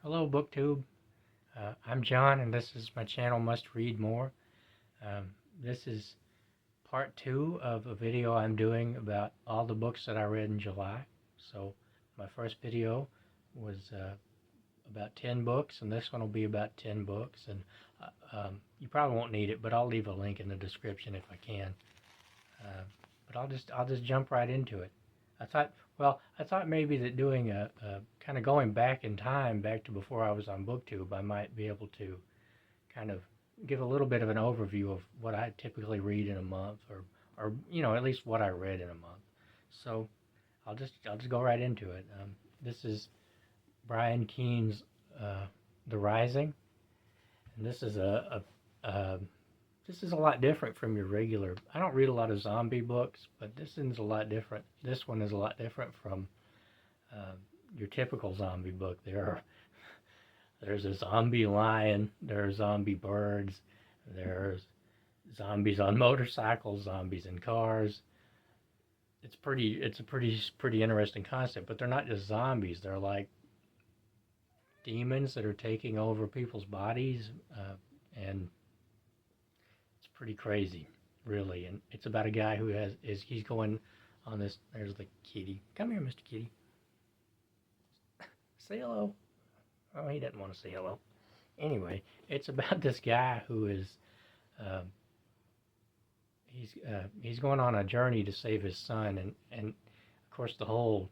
Hello, Booktube. I'm John, and this is my channel, Must Read More. This is part 2 of a video I'm doing about all the books that I read in July. So my first video was about 10 books, and this one will be about 10 books. And you probably won't need it, but I'll leave a link in the description if I can. But I'll just jump right into it. I thought maybe that doing a kind of going back in time, back to before I was on Booktube, I might be able to kind of give a little bit of an overview of what I typically read in a month, or at least what I read in a month. So I'll just go right into it. This is Brian Keene's The Rising, and this is this is a lot different from your regular. I don't read a lot of zombie books, but this one's a lot different. This one is a lot different from your typical zombie book. There's a zombie lion, there's zombie birds, there's zombies on motorcycles, zombies in cars. It's a pretty interesting concept, but they're not just zombies. They're like demons that are taking over people's bodies, and it's pretty crazy, really. And it's about a guy who he's going on this. There's the kitty. Come here, Mr. Kitty. Say hello. Oh, he doesn't want to say hello. Anyway, it's about this guy who is he's going on a journey to save his son, and of course the whole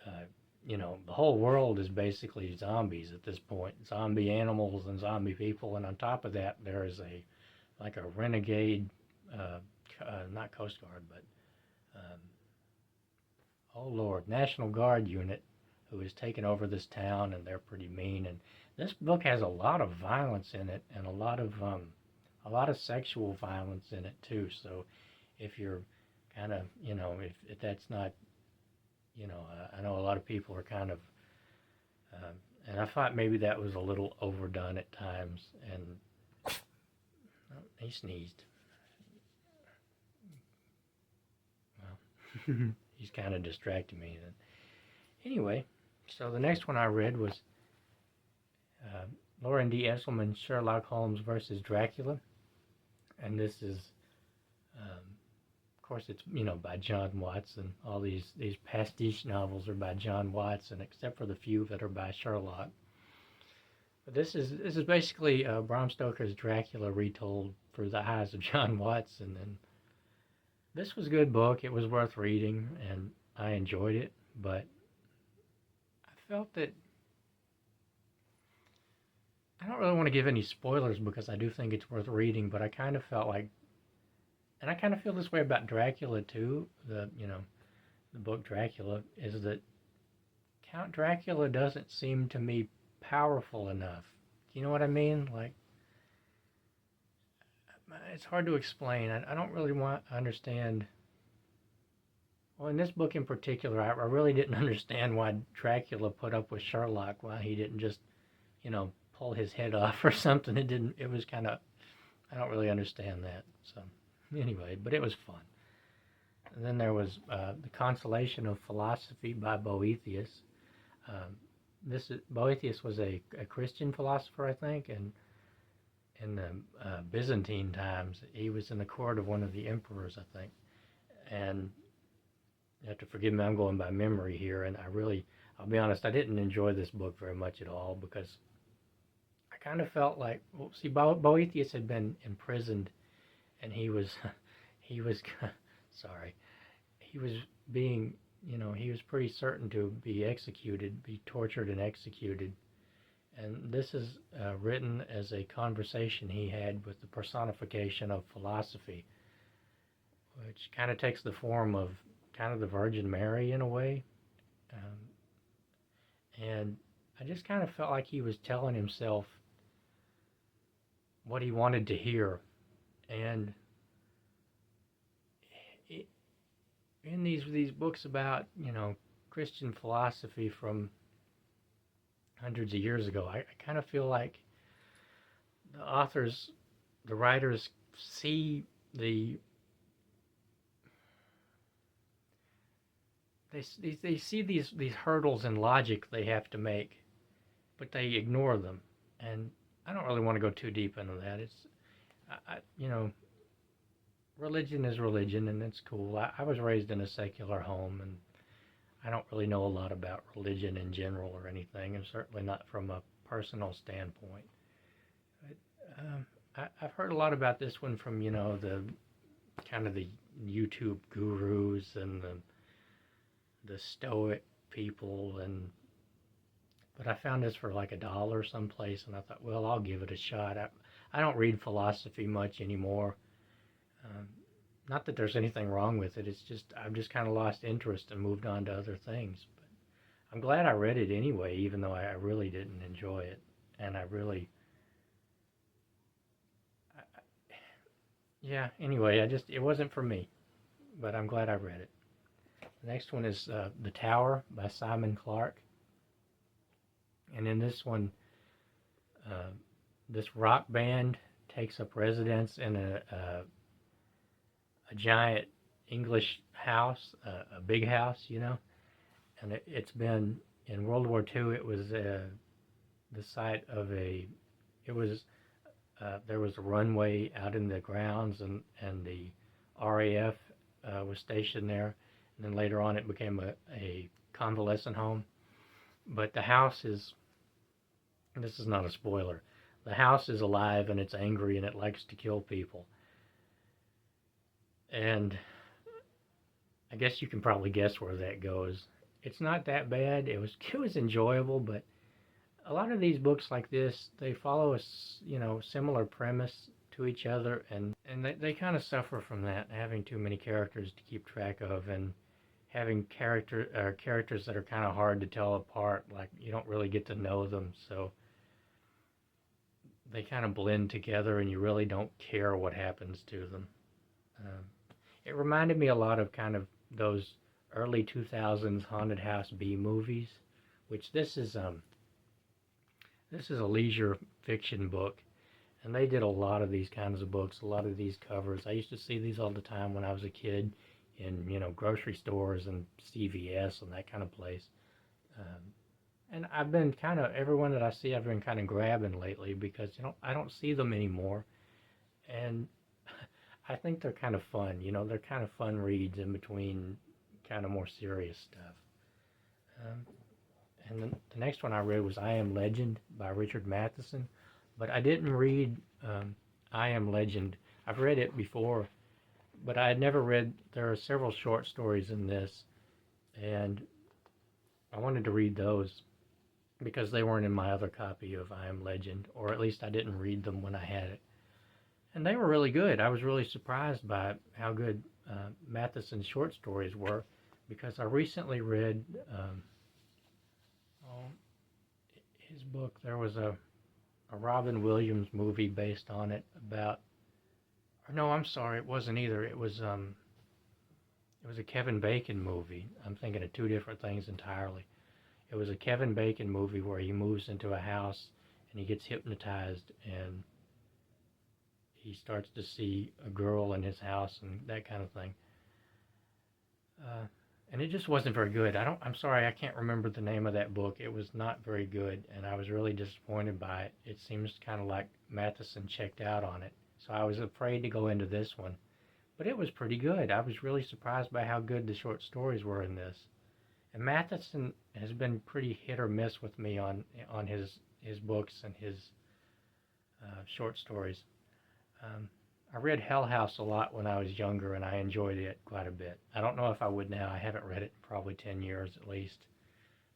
the whole world is basically zombies at this point. Zombie animals and zombie people, and on top of that there is a renegade, not Coast Guard, but oh Lord, National Guard unit who has taken over this town, and they're pretty mean. And this book has a lot of violence in it, and a lot of sexual violence in it too. So if you're kind of, if that's not, I know a lot of people are kind of, and I thought maybe that was a little overdone at times. And oh, he sneezed. Well, he's kind of distracting me. Anyway, so the next one I read was Loren D. Estleman's Sherlock Holmes versus Dracula, and this is, of course, it's by John Watson. All these pastiche novels are by John Watson, except for the few that are by Sherlock. But this is basically Bram Stoker's Dracula retold through the eyes of John Watson, and this was a good book. It was worth reading, and I enjoyed it, but I felt that I don't really want to give any spoilers because I do think it's worth reading, but I kind of felt like, and I kind of feel this way about Dracula too, the book Dracula, is that Count Dracula doesn't seem to me powerful enough. Do you know what I mean? Like, it's hard to explain. I don't really understand. Well, in this book in particular, I really didn't understand why Dracula put up with Sherlock, why he didn't just, pull his head off or something. It was kind of, I don't really understand that. So, anyway, but it was fun. And then there was The Consolation of Philosophy by Boethius. Boethius was a Christian philosopher, I think, and in the Byzantine times. He was in the court of one of the emperors, I think. And you have to forgive me, I'm going by memory here, and I'll be honest, I didn't enjoy this book very much at all, because I kind of felt like, Boethius had been imprisoned, and he was sorry, he was being, he was pretty certain to be tortured and executed. And this is written as a conversation he had with the personification of philosophy, which kind of takes the form of kind of the Virgin Mary in a way. And I just kind of felt like he was telling himself what he wanted to hear. And in these books about, Christian philosophy from hundreds of years ago, I kind of feel like the writers see they see these hurdles in logic they have to make, but they ignore them. And I don't really want to go too deep into that. You know, religion is religion, and it's cool. I was raised in a secular home, and I don't really know a lot about religion in general or anything, and certainly not from a personal standpoint. But, I've heard a lot about this one from, the kind of the YouTube gurus and the Stoic people, but I found this for like $1 someplace, and I thought, well, I'll give it a shot. I don't read philosophy much anymore. Not that there's anything wrong with it. It's just I've just kind of lost interest and moved on to other things. But I'm glad I read it anyway, even though I really didn't enjoy it, and yeah. Anyway, it wasn't for me, but I'm glad I read it. The next one is The Tower by Simon Clarke. And in this one, this rock band takes up residence in a giant English house, a big house, and it's been, in World War II, it was the site of there was a runway out in the grounds, and the RAF was stationed there. And then later on it became a convalescent home. But the house this is not a spoiler, the house is alive, and it's angry, and it likes to kill people. And I guess you can probably guess where that goes. It's not that bad. It was enjoyable, but a lot of these books like this, they follow a similar premise to each other, and they kind of suffer from that, having too many characters to keep track of, and having characters that are kind of hard to tell apart. Like, you don't really get to know them, so they kind of blend together, and you really don't care what happens to them. It reminded me a lot of kind of those early 2000s haunted house B movies, which this is a leisure fiction book, and they did a lot of these kinds of books, a lot of these covers. I used to see these all the time when I was a kid in, grocery stores and CVS and that kind of place. And I've been everyone that I see, I've been kind of grabbing lately because, I don't see them anymore. And I think they're kind of fun, they're kind of fun reads in between kind of more serious stuff. And the next one I read was I Am Legend by Richard Matheson, but I didn't read I Am Legend. I've read it before, but I had never read, there are several short stories in this, and I wanted to read those because they weren't in my other copy of I Am Legend, or at least I didn't read them when I had it. And they were really good. I was really surprised by how good Matheson's short stories were, because I recently read his book. There was a Robin Williams movie based on it about, or no, I'm sorry, it wasn't either. It was a Kevin Bacon movie. I'm thinking of two different things entirely. It was a Kevin Bacon movie where he moves into a house and he gets hypnotized, and he starts to see a girl in his house and that kind of thing. And it just wasn't very good. I'm sorry, I can't remember the name of that book. It was not very good, and I was really disappointed by it. It seems kind of like Matheson checked out on it. So I was afraid to go into this one. But it was pretty good. I was really surprised by how good the short stories were in this. And Matheson has been pretty hit or miss with me on his books and his short stories. I read Hell House a lot when I was younger, and I enjoyed it quite a bit. I don't know if I would now. I haven't read it in probably 10 years at least.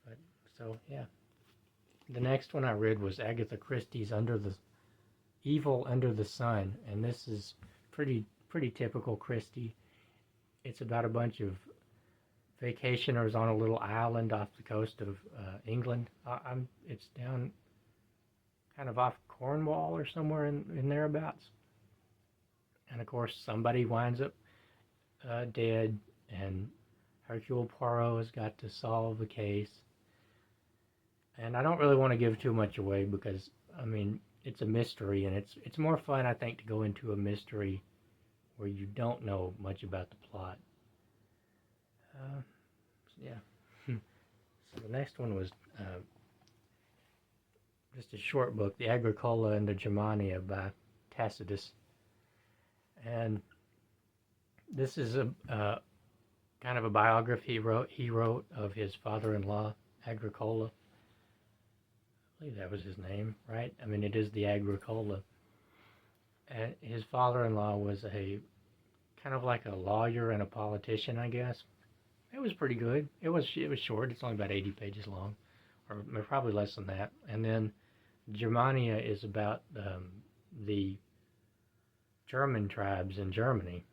But so, yeah. The next one I read was Agatha Christie's Evil Under the Sun, and this is pretty typical Christie. It's about a bunch of vacationers on a little island off the coast of England. It's down kind of off Cornwall or somewhere in thereabouts. And of course, somebody winds up dead, and Hercule Poirot has got to solve the case. And I don't really want to give too much away because, it's a mystery, and it's more fun, I think, to go into a mystery where you don't know much about the plot. Yeah. So the next one was just a short book, The Agricola and the Germania by Tacitus. And this is a kind of a biography he wrote of his father-in-law, Agricola. I believe that was his name, right? I mean, it is the Agricola. And his father-in-law was a kind of like a lawyer and a politician, I guess. It was pretty good. It was short. It's only about 80 pages long, or probably less than that. And then Germania is about the German tribes in Germany.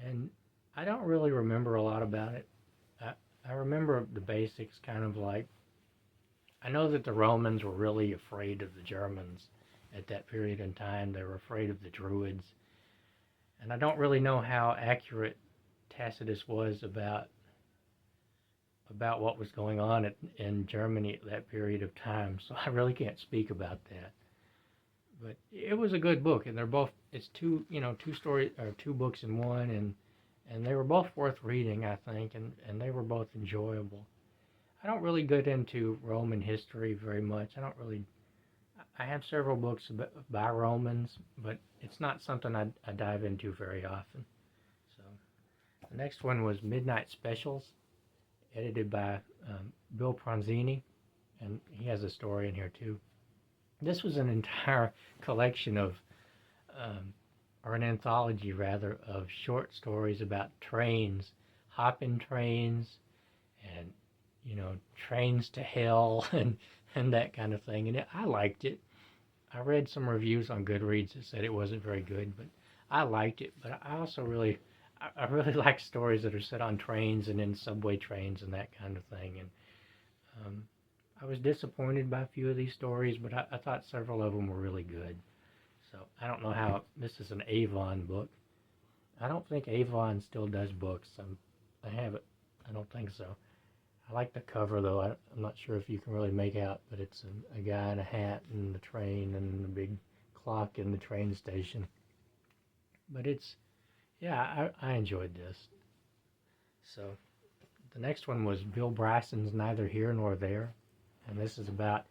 And I don't really remember a lot about it. I remember the basics, kind of like, I know that the Romans were really afraid of the Germans at that period in time. They were afraid of the Druids. And I don't really know how accurate Tacitus was about what was going on in Germany at that period of time, so I really can't speak about that. But it was a good book, and it's two books in one, and they were both worth reading, I think, and they were both enjoyable. I don't really get into Roman history very much. I have several books by Romans, but it's not something I dive into very often. So the next one was Midnight Specials, edited by Bill Pronzini, and he has a story in here too. This was an entire collection of, or an anthology rather, of short stories about trains, hopping trains, and trains to hell, and that kind of thing. And I liked it. I read some reviews on Goodreads that said it wasn't very good, but I liked it. But I also really like stories that are set on trains and in subway trains and that kind of thing. And I was disappointed by a few of these stories, but I thought several of them were really good. So I don't know how, this is an Avon book. I don't think Avon still does books. I don't think so. I like the cover though. I'm not sure if you can really make out, but it's a guy in a hat and the train and the big clock in the train station. But I enjoyed this. So the next one was Bill Bryson's Neither Here Nor There. And this is about,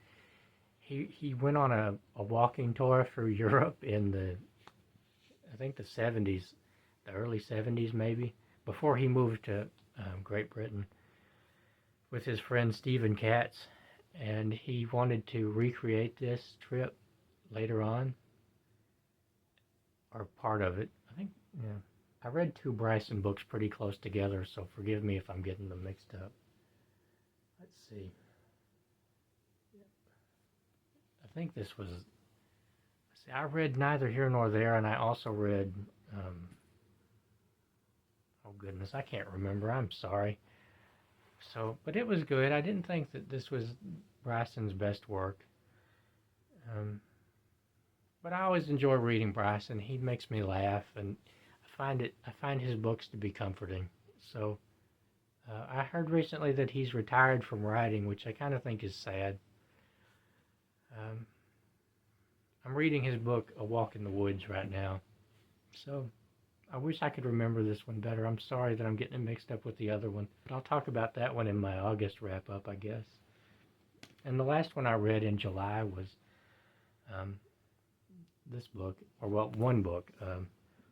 he went on a walking tour through Europe in I think the 70s, the early 70s maybe, before he moved to Great Britain with his friend Stephen Katz. And he wanted to recreate this trip later on, or part of it. I think, yeah. I read two Bryson books pretty close together, so forgive me if I'm getting them mixed up. Let's see. I think this was, I read Neither Here Nor There, and I also read, oh goodness, I can't remember, I'm sorry. So, but it was good. I didn't think that this was Bryson's best work. But I always enjoy reading Bryson. He makes me laugh, and I find his books to be comforting. So, I heard recently that he's retired from writing, which I kind of think is sad. I'm reading his book, A Walk in the Woods, right now. So, I wish I could remember this one better. I'm sorry that I'm getting it mixed up with the other one. But I'll talk about that one in my August wrap-up, I guess. And the last one I read in July was this book, or well, one book,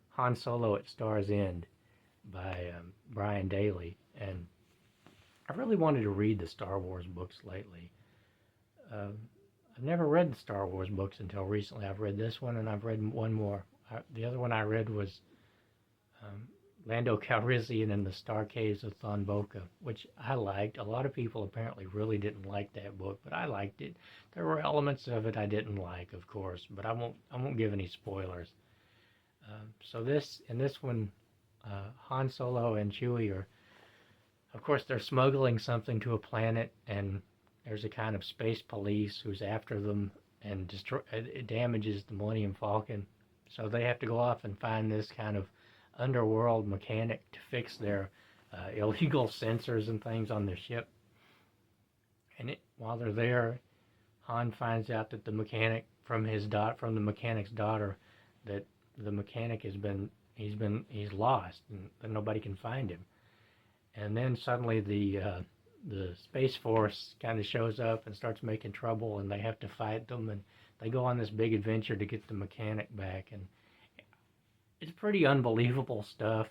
Han Solo at Star's End by Brian Daley. And I really wanted to read the Star Wars books lately. I've never read the Star Wars books until recently. I've read this one, and I've read one more. The other one I read was Lando Calrissian and the Star Caves of Thon Boca, which I liked. A lot of people apparently really didn't like that book, but I liked it. There were elements of it I didn't like, of course, but I won't give any spoilers. So this one, Han Solo and Chewie are, of course, they're smuggling something to a planet, and there's a kind of space police who's after them, and it damages the Millennium Falcon. So they have to go off and find this kind of underworld mechanic to fix their illegal sensors and things on their ship. And while they're there, Han finds out that the mechanic from the mechanic's daughter, that the mechanic he's lost, and nobody can find him. And then suddenly the the Space Force kind of shows up and starts making trouble, and they have to fight them, and they go on this big adventure to get the mechanic back, and it's pretty unbelievable stuff.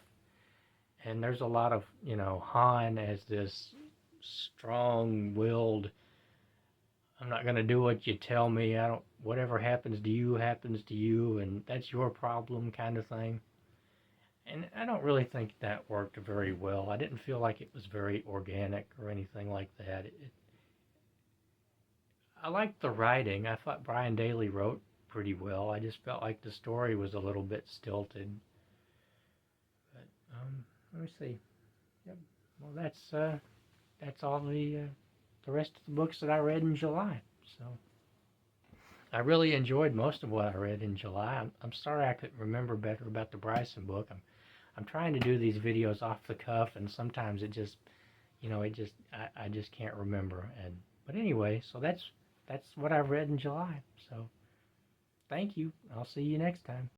And there's a lot of, Han as this strong-willed, I'm not going to do what you tell me, whatever happens to you, and that's your problem kind of thing. And I don't really think that worked very well. I didn't feel like it was very organic or anything like that. I liked the writing. I thought Brian Daley wrote pretty well. I just felt like the story was a little bit stilted. But let me see. Yep. Well, that's all the rest of the books that I read in July. So I really enjoyed most of what I read in July. I'm sorry I couldn't remember better about the Bryson book. I'm trying to do these videos off the cuff, and sometimes it just, I just can't remember. But anyway, so that's what I've read in July. So thank you. I'll see you next time.